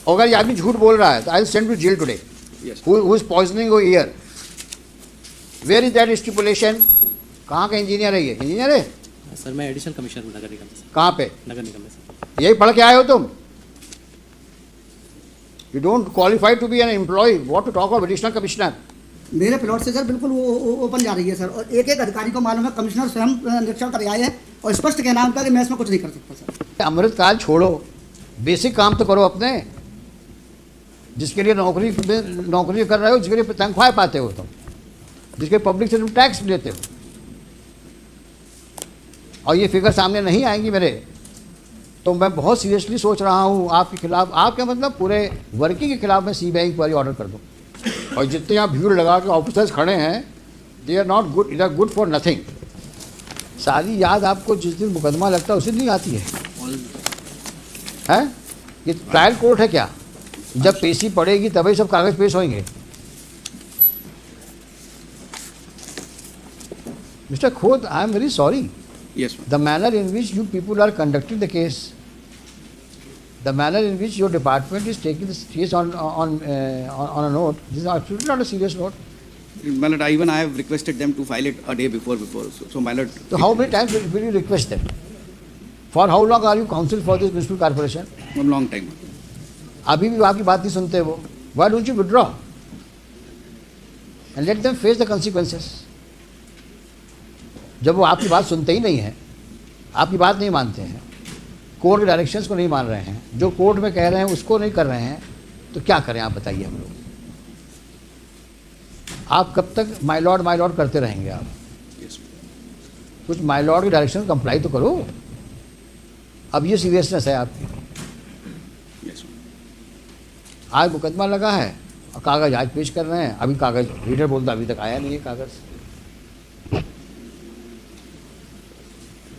अगर ये आदमी झूठ बोल रहा है तो I will send to jail today. Who is poisoning your ear? Where is that stipulation? कहाँ का इंजीनियर है ये? इंजीनियर है सर. मैं एडिशनल कमिश्नर हूँ नगर निगम से. कहाँ पे? नगर निगम में सर. यही पढ़ के आए हो तुम? You don't qualify to be an employ. What to talk of additional commissioner? मेरे प्लॉट से सर बिल्कुल ओपन जा रही है सर, और एक एक अधिकारी को मालूम है. कमिश्नर स्वयं निरीक्षण कर आए हैं और स्पष्ट कहना है उनका कि मैं इसमें कुछ नहीं कर सकता सर. अमृतकाल छोड़ो, बेसिक काम तो करो अपने. जिसके लिए नौकरी कर रहे हो, जिसके लिए तनख्वाह पाते हो तुम, जिसके पब्लिक से तुम टैक्स लेते हो, और ये फिगर सामने नहीं आएंगी मेरे, तो मैं बहुत सीरियसली सोच रहा हूँ आपके खिलाफ, आपके मतलब पूरे वर्किंग के खिलाफ मैं सीबीआई इंक्वायरी ऑर्डर कर दूँ. और जितने यहाँ भीड़ लगा के ऑफिसर्स खड़े हैं, they are not good, they are good for nothing. सारी याद आपको जिस दिन मुकदमा लगता है उसी दिन नहीं आती है. ये ट्रायल कोर्ट है क्या? जब पेशी पड़ेगी तभी सब कागज पेश होंगे. Mister Khot, I am very sorry. Yes, ma'am. The manner in which you people are conducting the case, the manner in which your department is taking this case on a note, this is absolutely not a serious note. My lord, even I have requested them to file it a day before. So my lord. So how many times will you request them? For how long are you counsel for this municipal corporation? A long time. अभी भी आपकी बात नहीं सुनते वो. Why don't you withdraw and let them face the consequences? जब वो आपकी बात सुनते ही नहीं हैं, आपकी बात नहीं मानते हैं, कोर्ट के डायरेक्शंस को नहीं मान रहे हैं, जो कोर्ट में कह रहे हैं उसको नहीं कर रहे हैं, तो क्या करें आप बताइए हम लोग? आप कब तक माय लॉर्ड करते रहेंगे आप? कुछ माय लॉर्ड की डायरेक्शन कंप्लाई तो करो. अब ये सीरियसनेस है आपकी. आज मुकदमा लगा है और कागज आज पेश कर रहे हैं. अभी कागज रीडर बोलता अभी तक आया नहीं है कागज.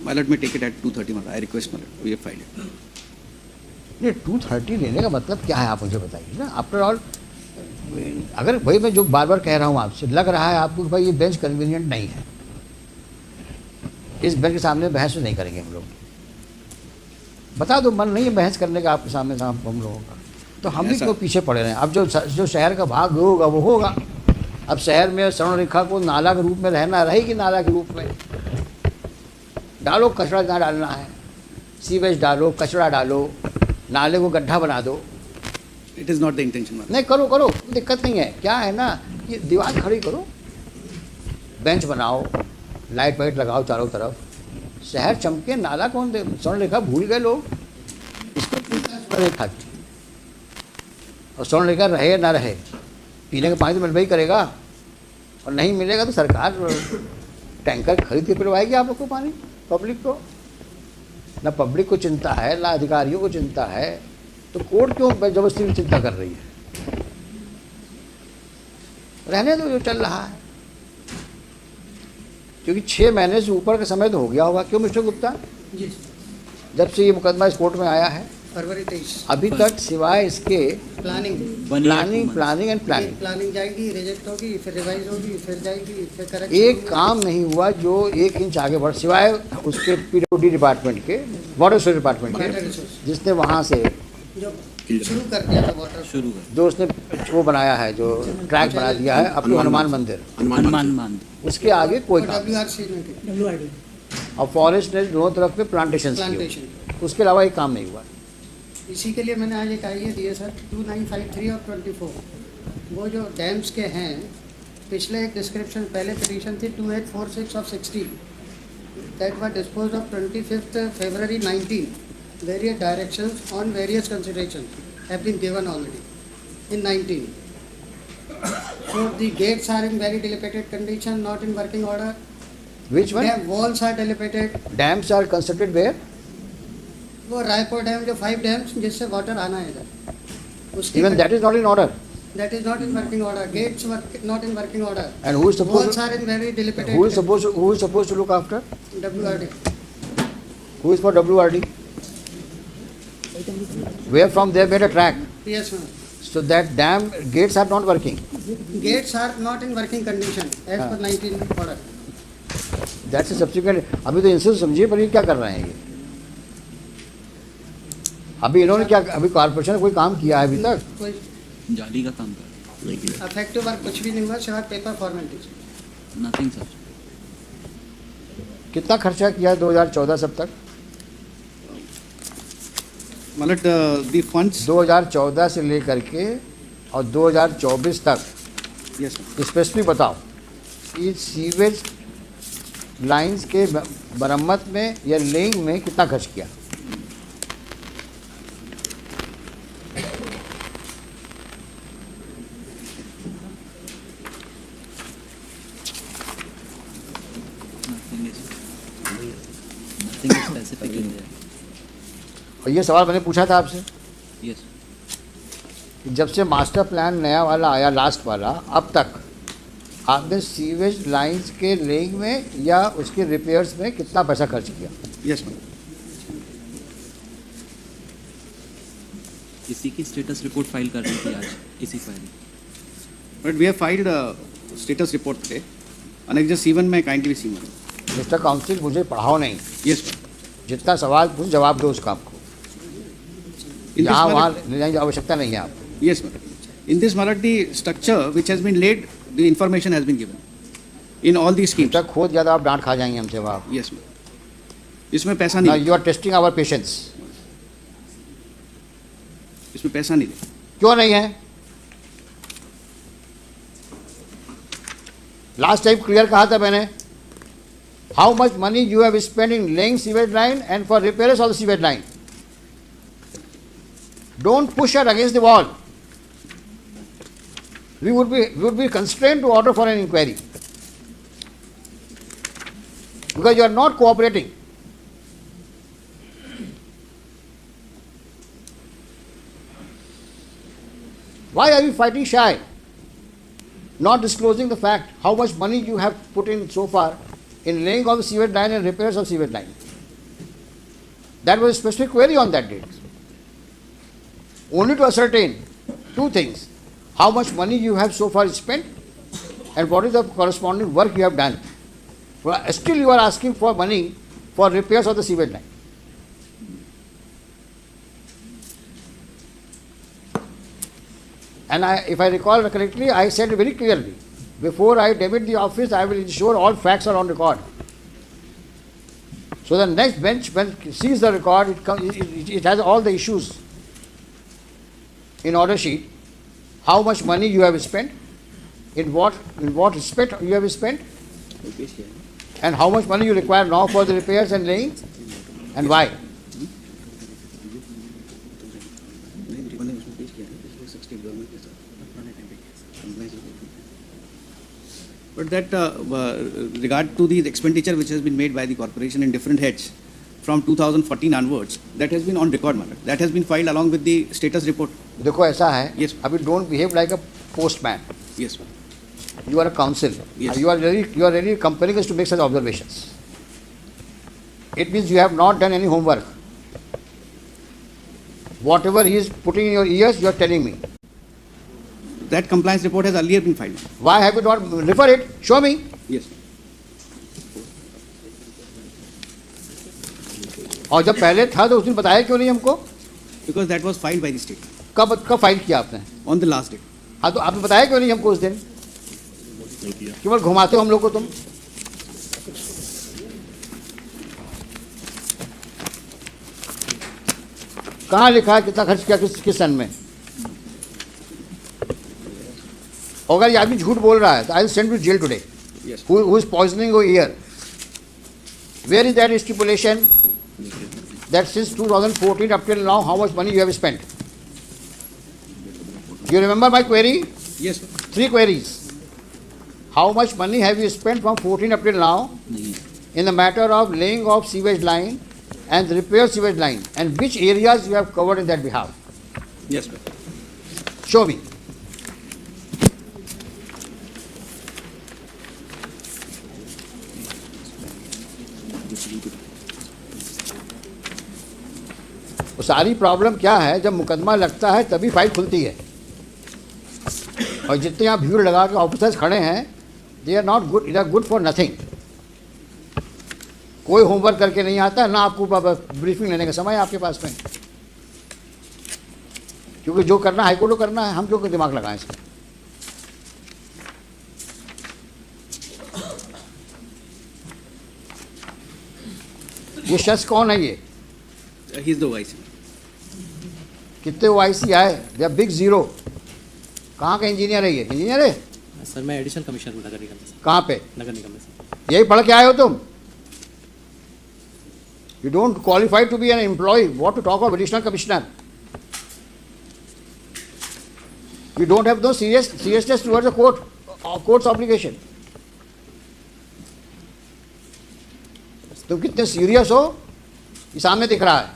My lord may take it at 2:30. My lord. I request my lord. We have filed it. नहीं 2:30 लेने का मतलब क्या है आप मुझे बताइए ना. आफ्टर ऑल अगर भाई मैं जो बार बार कह रहा हूँ आपसे, लग रहा है आपको कि भाई ये बेंच कन्वीनियंट नहीं है, इस बेंच के सामने बहस नहीं करेंगे हम लोग. बता दो मन नहीं है बहस करने का आपके सामने हम लोगों का, तो हम भी क्यों पीछे पड़े रहे हैं? अब जो शहर का भाग होगा वो होगा. अब शहर में स्वर्ण रेखा को नाला के रूप में रहना रहेगी, नाला के रूप में डालो. कचरा जहाँ डालना है, सीवेज डालो, कचरा डालो, नाले को गड्ढा बना दो. It is not the intention. नहीं करो, दिक्कत नहीं है. क्या है ना, ये दीवार खड़ी करो, बेंच बनाओ, लाइट वाइट लगाओ चारों तरफ, शहर चमके. नाला कौन दे? स्वर्ण रेखा भूल गए लोग. इसको स्वर्ण रेखा की, और स्वर्ण रेखा रहे ना रहे, पीने का पानी तो मिल ही करेगा, और नहीं मिलेगा तो सरकार टैंकर खरीद के पिलवाएगी आप लोग को पानी, पब्लिक को. ना पब्लिक को चिंता है, ना अधिकारियों को चिंता है, तो कोर्ट क्यों जबरदस्ती चिंता कर रही है? रहने दो जो चल रहा है, क्योंकि 6 महीने से ऊपर का समय तो हो गया होगा. क्यों मिस्टर गुप्ता? जी. जब से ये मुकदमा इस कोर्ट में आया है फरवरी 23 अभी तक सिवाय इसके प्लानिंग एंड प्लानिंग जाएगी, रिजेक्ट होगी, फिर रिवाइज होगी, फिर जाएगी, फिर करेक्ट. एक काम नहीं हुआ जो 1 इंच आगे बढ़, सिवाय उसके पीडब्ल्यूडी डिपार्टमेंट के, वाटर रिसोर्स डिपार्टमेंट के, जिसने वहाँ से जो शुरू कर दिया था वाटर, शुरू कर जो उसने वो बनाया है, जो ट्रैक बना दिया है अपने हनुमान मंदिर, हनुमान उसके आगे कोई काम. WRC और फॉरेस्ट ने दोनों तरफ पे प्लांटेशन, उसके अलावा एक काम नहीं हुआ. इसी के लिए मैंने आज एक आइडिया दिया सर. 2953 और 24 वो जो डैम्स के हैं, पिछले एक डिस्क्रिप्शन पहले पिटीशन थी 2846 of 16 that were dispose of 25th February 19. Various directions on various considerations have been given already in 19. So the gates are in very dilapidated condition, not in working order. Which one? Dam walls are dilapidated. Dams are constructed where? वो Raipur dam जो 5 dams जिससे water आना है इधर, उसकी Even that is not in order. that is not in working order. Gates were not in working order. And who is Walls supposed are in very dilapidated. who is supposed to look after? WRD. Who is for WRD? Where from they made a track, Yes, ma'am. so that dam gates are not working. Gates are not in working condition as per 19 order. That's a subsequent. अभी तो इनसे समझिए पर ये क्या कर रहे हैं ये. अभी इन्होंने क्या, अभी कॉर्पोरेशन ने कोई काम किया है अभी तक? कोई जाली का काम कर अफेक्टिव वर्क कुछ भी नहीं हुआ सिवाय पेपर फॉर्मेलिटीज। Nothing sir. कितना खर्चा किया है 2014 सब तक? मतलब the funds. 2014 से लेकर के और 2024 तक Yes, sir. स्पेसिफिक बताओ, इस सीवेज लाइंस के मरम्मत में या लेइंग में कितना खर्च किया? Nothing is specific in there. और ये सवाल मैंने पूछा था आपसे Yes. कि जब से मास्टर प्लान नया वाला आया, लास्ट वाला, अब तक आपने सीवेज लाइंस के लेइंग में या उसके रिपेयर्स में कितना पैसा खर्च किया? Yes, ma'am. इसी की स्टेटस रिपोर्ट फाइल कर रही थी आज, इसी file. But we have filed a status report today. Annex C1 में kindly see, madam. Mister council, मुझे पढ़ाओ नहीं, Yes, ma'am. जितना सवाल पूछ जवाब दो उसका आपको, In this यहाँ वहाँ matter, ले जाने की आवश्यकता नहीं है आपको। yes, madam. In this matter, the structure which has been laid, the information has been given. In all these schemes. जब तक खोद ज़्यादा आप डांट खा जाएंगे हमसे वहाँ। Yes, ma'am. इसमें पैसा Now नहीं, you are testing our patience। इसमें पैसा नहीं है। क्यों नहीं है? लास्ट टाइम क्लियर कहा था मैंने, how much money you have spend in laying sewage line and for repairs of the sewage line. Don't push her against the wall. We would be constrained to order for an inquiry because you are not cooperating. Why are you fighting shy? Not disclosing the fact how much money you have put in so far in laying of the sewage line and repairs of sewage line. That was a specific query on that date. Only to ascertain two things: how much money you have so far spent and what is the corresponding work you have done. Well, still you are asking for money for repairs of the sewage line. And if I recall correctly, I said very clearly, before I debit the office, I will ensure all facts are on record. So the next bench, when it sees the record, it has all the issues in order sheet. How much money you have spent, in what respect you have spent, and how much money you require now for the repairs and laying, and why. But that regard to the expenditure which has been made by the corporation in different heads from 2014 onwards, that has been on record matter. That has been filed along with the status report. देखो ऐसा है, Yes. अभी don't behave like a postman. Yes, ma'am. You are a counsel. Yes. You are really compelling us to make such observations. It means you have not done any homework. Whatever he is putting in your ears, you are telling me. That compliance report has earlier been filed. Why have you not refer it? Show me. Yes. और जब पहले था तो उस दिन बताया क्यों नहीं हमको? Because that was filed by the state कब फाइल किया आपने? on the last date. हाँ, तो आपने बताया क्यों नहीं हमको उस दिन? केवल घुमाते हो हम लोग को तुम। कहाँ लिखा है कितना खर्च किया किस सन में? अगर ये आदमी झूठ बोल रहा है तो I will send to jail today. Yes. Who is poisoning your ear? Where is that stipulation that since 2014 up till now how much money you have spent? You remember my query? Yes, sir. 3 queries. How much money have you spent from 14 up till now नहीं, in the matter of laying of sewage line and repair sewage line, and which areas you have covered in that behalf? Yes, sir. Show me. तो सारी problem क्या है, जब मुकदमा लगता है तभी फाइल खुलती है. और जितने यहाँ भीड़ लगा के ऑफिसर्स खड़े हैं, they are not good, they are good for nothing. कोई होमवर्क करके नहीं आता, ना आपको ब्रीफिंग लेने का समय है आपके पास में. क्योंकि जो करना हाईकोर्ट को करना है, हम क्यों दिमाग लगाएं इसका। ये शख्स कौन है ये? He is the vice. कितने OIC आए? दे बिग जीरो। कहाँ का इंजीनियर है ये? इंजीनियर है? सर मैं एडिशनल कमिश्नर हूँ नगर निगम में सर। कहाँ पे? नगर निगम में सर। यही पढ़ के आए हो तुम? You don't qualify to be an employee. What to talk of additional commissioner? You don't have no seriousness towards the court's obligation. तुम कितने सीरियस हो ये सामने दिख रहा है।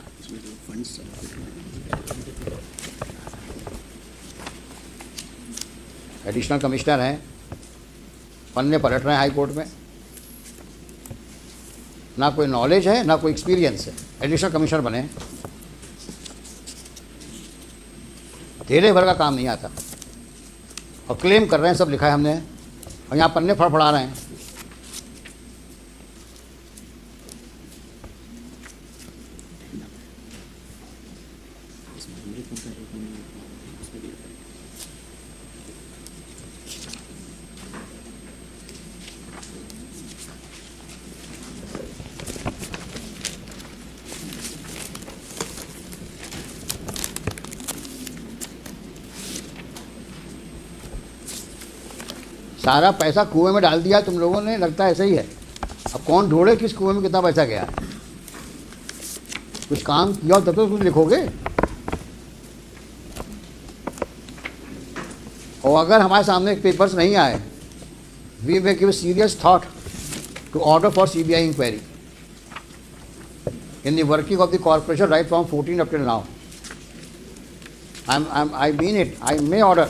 एडिशनल कमिश्नर हैं, पन्ने पलट रहे हैं हाई कोर्ट में, ना कोई नॉलेज है ना कोई एक्सपीरियंस है, एडिशनल कमिश्नर बने, तेरे भर का काम नहीं आता और क्लेम कर रहे हैं सब लिखा है हमने, और यहाँ पन्ने फड़फड़ा रहे हैं। सारा पैसा कुएं में डाल दिया तुम लोगों ने, लगता है ऐसा ही है। अब कौन ढूंढे किस कुएं में कितना पैसा गया। कुछ काम किया तब तो कुछ लिखोगे। और अगर हमारे सामने पेपर्स नहीं आए, we may give serious thought to order for CBI inquiry in the working of the corporation right from 14 up till now. I mean it. I may order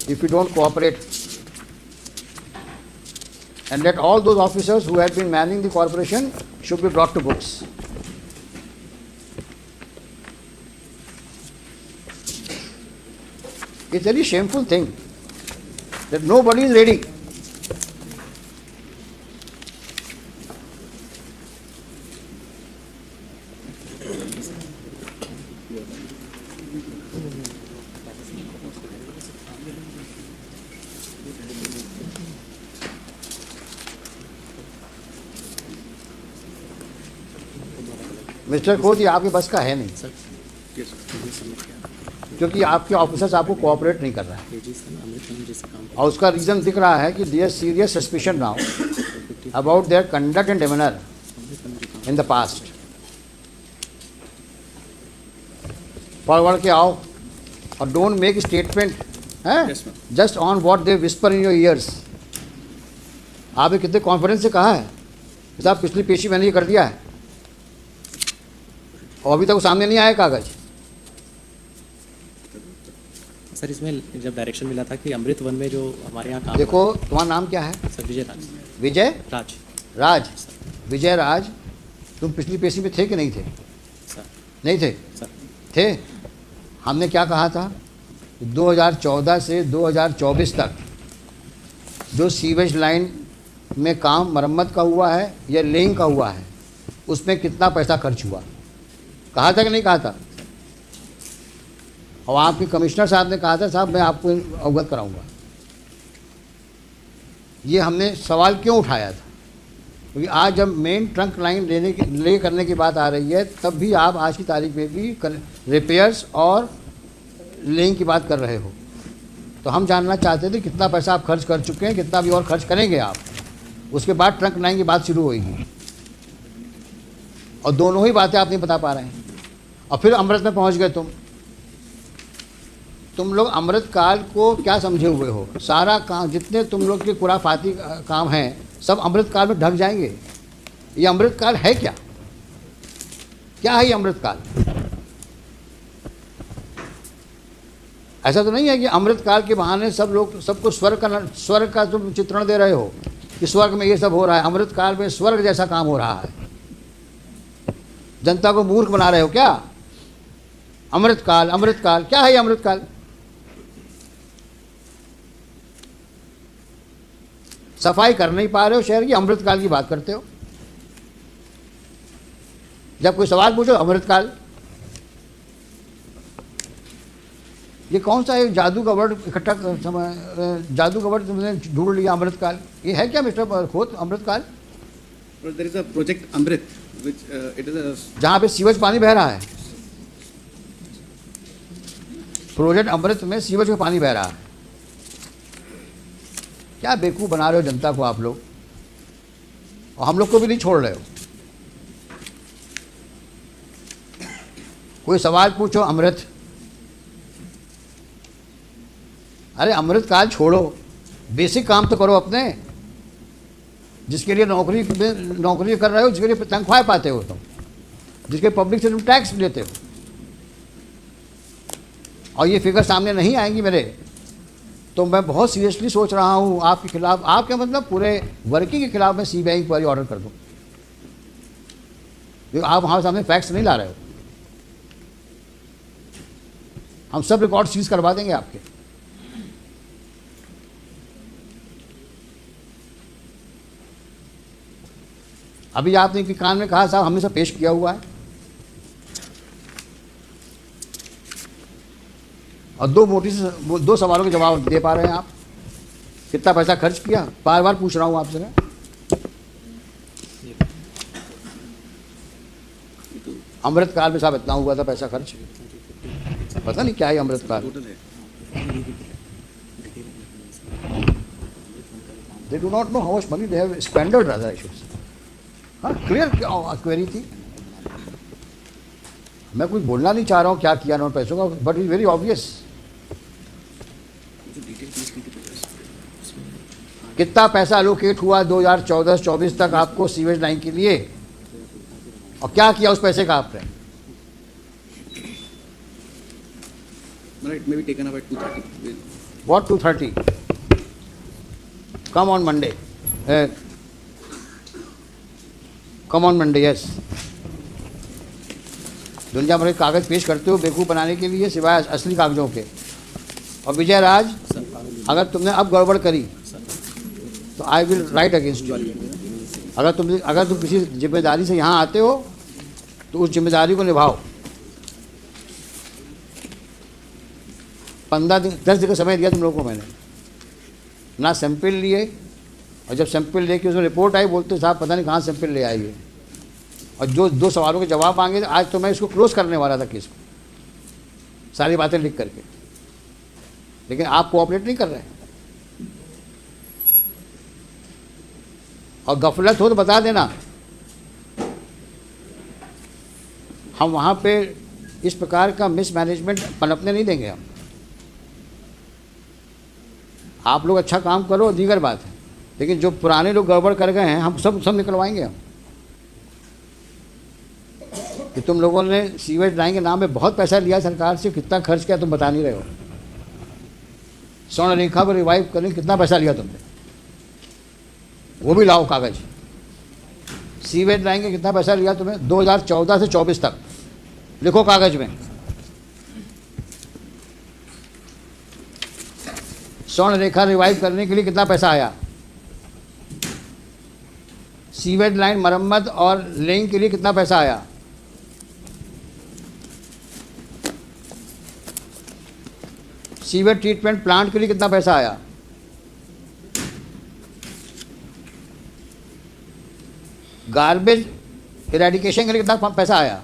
if you don't cooperate. And that all those officers who had been manning the corporation should be brought to books. It's a very shameful thing that nobody is ready. Mister coach, ये आपके बस का है नहीं, sir Yes, sir. क्योंकि आपके officers आपको cooperate नहीं कर रहा है, जी सर अमृत निगम जैसे काम और उसका रीज़न दिख रहा है कि there serious suspicion now about their conduct and demeanour in the past. Forward के आओ और don't make statement Yes, ma'am. Just on what they whisper in your ears. आपने कितने कॉन्फिडेंस से कहा है कि साहब पिछली पेशी मैंने ये कर दिया है, और अभी तक वो सामने नहीं आया कागज। सर इसमें जब डायरेक्शन मिला था कि अमृत वन में जो हमारे यहाँ काम देखो तुम्हारा नाम क्या है? सर विजय राज। विजय राज राज। विजय राज, तुम पिछली पेशी में थे कि नहीं थे? सर नहीं थे? सर थे। हमने क्या कहा था? 2014 से 2024 तक जो सीवेज लाइन में काम मरम्मत का हुआ है या लेइंग का हुआ है, उसमें कितना पैसा खर्च हुआ, कहा था कि नहीं कहा था? और आपके कमिश्नर साहब ने कहा था साहब मैं आपको अवगत कराऊंगा। ये हमने सवाल क्यों उठाया था? क्योंकि आज जब मेन ट्रंक लाइन ले करने की बात आ रही है, तब भी आप आज की तारीख में भी रिपेयर्स और लेइंग की बात कर रहे हो। तो हम जानना चाहते थे कितना पैसा आप खर्च कर चुके हैं, कितना भी और खर्च करेंगे आप। उसके बाद ट्रंक लाइन की बात शुरू होगी, और दोनों ही बातें आप नहीं बता पा रहे हैं। और फिर अमृत में पहुंच गए तुम लोग अमृत काल को क्या समझे हुए हो? सारा काम जितने तुम लोग के खुराफाती काम हैं सब अमृत काल में ढक जाएंगे। ये अमृत काल है क्या? क्या है ये अमृत काल? ऐसा तो नहीं है कि अमृत काल के बहाने सब लोग सबको स्वर्ग का तुम चित्रण दे रहे हो कि स्वर्ग में ये सब हो रहा है। अमृत काल में स्वर्ग जैसा काम हो रहा है। जनता को मूर्ख बना रहे हो क्या? अमृत काल क्या है ये अमृत काल? सफाई कर नहीं पा रहे हो शहर की, अमृत काल की बात करते हो। जब कोई सवाल पूछो अमृत काल। ये कौन सा एक जादू का वर्ड इकट्ठा जादू का वर्ड तुमने ढूंढ लिया अमृतकाल, ये है क्या मिस्टर खोत अमृतकाल? There is a project Amrit, which it is a जहाँ पे सीवेज पानी बह रहा है, प्रोजेक्ट अमृत में सीवेज का पानी बह रहा है। क्या बेवकूफ़ बना रहे हो जनता को आप लोग, और हम लोग को भी नहीं छोड़ रहे हो। कोई सवाल पूछो अमृत, अरे अमृत काल छोड़ो, बेसिक काम तो करो अपने, जिसके लिए नौकरी कर रहे हो, जिसके लिए तनख्वाह पाते हो तुम, जिसके पब्लिक से तुम टैक्स लेते हो, और ये फिगर सामने नहीं आएंगी मेरे, तो मैं बहुत सीरियसली सोच रहा हूँ आपके खिलाफ, आपके मतलब पूरे वर्किंग के खिलाफ मैं सीबीआई इंक्वायरी ऑर्डर कर दूँ, क्योंकि आप हमारे सामने फैक्ट्स नहीं ला रहे हो। हम सब रिकॉर्ड सीज करवा देंगे आपके। अभी आपने कि कान में कहा साहब हमने सब पेश किया हुआ है, और दो सवालों के जवाब दे पा रहे हैं आप। कितना पैसा खर्च किया, बार बार पूछ रहा हूँ आपसे मैं। अमृत काल में साहब इतना हुआ था पैसा खर्च, पता नहीं क्या है अमृत काल। They do not know how much money they have squandered, rather I should say. हाँ, क्लियर क्वेरी थी। मैं कुछ बोलना नहीं चाह रहा हूँ क्या किया उन्होंने पैसों का, बट इज वेरी ऑब्वियस। कितना पैसा एलोकेट हुआ 2014-24 तक आपको सीवेज लाइन के लिए, और क्या किया उस पैसे का आपने? Right, maybe taken up at 2:30. What 2:30? Come on Monday. Come on Monday, yes. दुनिया भर के कागज पेश करते हो बेवकूफ़ बनाने के लिए, सिवाय असली कागजों के। और विजय राज, अगर तुमने अब गड़बड़ करी तो I will write against you. अगर तुम किसी जिम्मेदारी से यहाँ आते हो तो उस जिम्मेदारी को निभाओ। 10 दिन का समय दिया तुम लोगों को मैंने, ना सैंपल लिए, और जब सैंपल लेके उसमें रिपोर्ट आई बोलते साहब पता नहीं कहाँ सैंपल ले आइए, और जो 2 सवालों के जवाब मांगे। आज तो मैं इसको क्लोज करने वाला था केस को, सारी बातें लिख करके, लेकिन आप कोऑपरेट नहीं कर रहे। और गफलत हो तो बता देना, हम वहाँ पे इस प्रकार का मिसमैनेजमेंट पनपने नहीं देंगे हम। आप लोग अच्छा काम करो दीगर बात है, लेकिन जो पुराने लोग गड़बड़ कर गए हैं हम सब निकलवाएंगे हम। कि तुम लोगों ने सीवेज लाइन के नाम पे बहुत पैसा लिया सरकार से, कितना खर्च किया तुम बता नहीं रहे हो। स्वर्ण रेखा को रिवाइव करने कितना पैसा लिया तुमने, वो भी लाओ कागज। सीवेज लाइन के कितना पैसा लिया तुम्हें 2014 से 24 तक, लिखो कागज में। स्वर्ण रेखा रिवाइव करने के लिए कितना पैसा आया, सीवेज लाइन मरम्मत और लेइंग के लिए कितना पैसा आया, सीवेज ट्रीटमेंट प्लांट के लिए कितना पैसा आया, गार्बेज इरेडिकेशन के लिए कितना पैसा आया,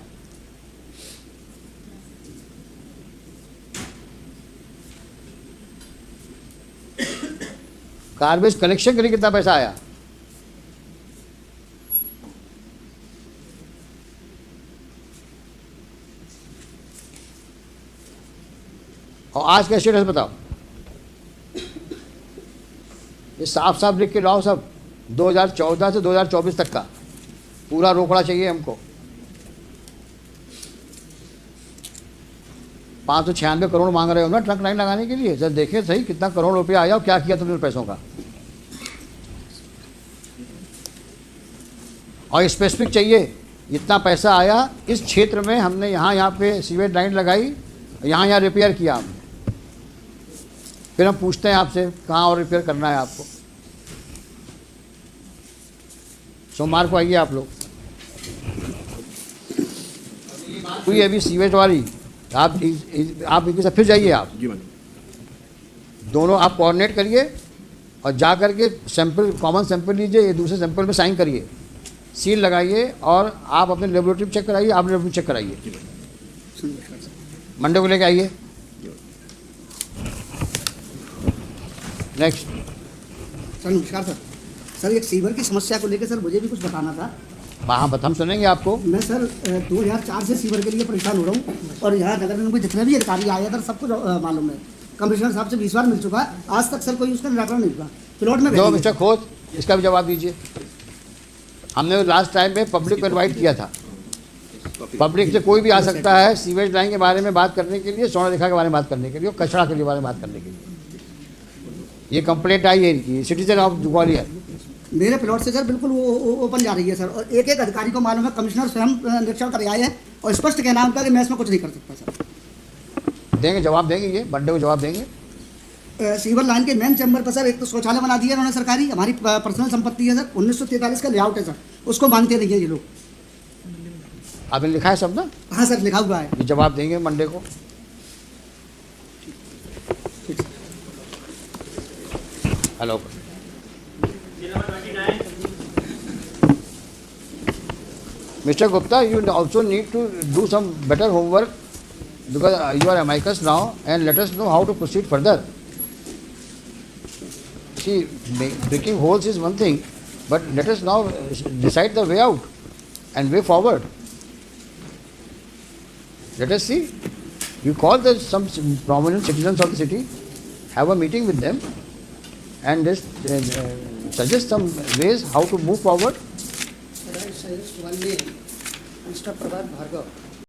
गार्बेज कलेक्शन के लिए कितना पैसा आया, और आज का स्टेटस बताओ। ये साफ साफ लिख के लाओ सब, 2014 से 2024 तक का पूरा रोकड़ा चाहिए हमको। 596 करोड़ मांग रहे हो ना ट्रक लाइन लगाने के लिए, जब देखे सही कितना करोड़ रुपया आया और क्या किया तुमने पैसों का। और स्पेसिफिक चाहिए इतना पैसा आया इस क्षेत्र में, हमने यहाँ पे सीवेज लाइन लगाई, यहाँ रिपेयर किया हमने। फिर हम पूछते हैं आपसे कहाँ और रिपेयर करना है आपको। सोमवार को आइए आप लोग। हुई अभी सीवेज वाली आप इनके साथ फिर जाइए, आप जी मैडम। दोनों आप कोऑर्डिनेट करिए और जा करके सैंपल, कॉमन सैंपल लीजिए, ये दूसरे सैंपल में साइन करिए, सील लगाइए और आप अपने लेबोरेटरी चेक कराइए, आप लेबोरेटरी चेक कराइए, मंडे को लेके आइए। नेक्स्ट। सर नमस्कार सर। सर एक सीवर की समस्या को लेकर सर मुझे भी कुछ बताना था। हाँ, हम सुनेंगे आपको। मैं सर 2004 से सीवर के लिए परेशान हो रहा हूँ और यहाँ नगर निगम के जितने भी अधिकारी आए हैं सर सबको मालूम है। कमिश्नर साहब से 20 बार मिल चुका है, आज तक सर कोई उसका निराकरण नहीं हुआ। प्लॉट में जो मिस्टर खोज, इसका भी जवाब दीजिए। हमने लास्ट टाइम में पब्लिक को इन्वाइट किया था, पब्लिक से कोई भी आ सकता है सीवेज लाइन के बारे में बात करने के लिए, सोना रेखा के बारे में बात करने के लिए, कचरा के बारे में बात करने के लिए। ये कंप्लेंट आई है इनकी, सिटीजन ऑफ ग्वालियर। मेरे प्लॉट से सर बिल्कुल वो ओपन जा रही है सर, और एक एक अधिकारी को मालूम है, कमिश्नर स्वयं निरीक्षण कर आए हैं और स्पष्ट कहना है उनका कि मैं इसमें कुछ नहीं कर सकता सर। देंगे, जवाब देंगे, ये मंडे को जवाब देंगे। सीवर लाइन के मेन चैम्बर पर सर एक तो शौचालय बना दिया उन्होंने सरकारी, हमारी पर्सनल संपत्ति है सर, 1943 का लेआउट है सर, उसको मानते नहीं है ये लोग। आपने लिखा है सब ना? हाँ सर लिखा हुआ है। ये जवाब देंगे मंडे को। Hello. Mr. Gupta, you also need to do some better homework because you are amicus now, and let us know how to proceed further. See, breaking holes is one thing, but let us now decide the way out and way forward. Let us see. You call some prominent citizens of the city, have a meeting with them, and just suggest some ways how to move forward. Could I suggest one name, Mr. Prabhat Bhargav?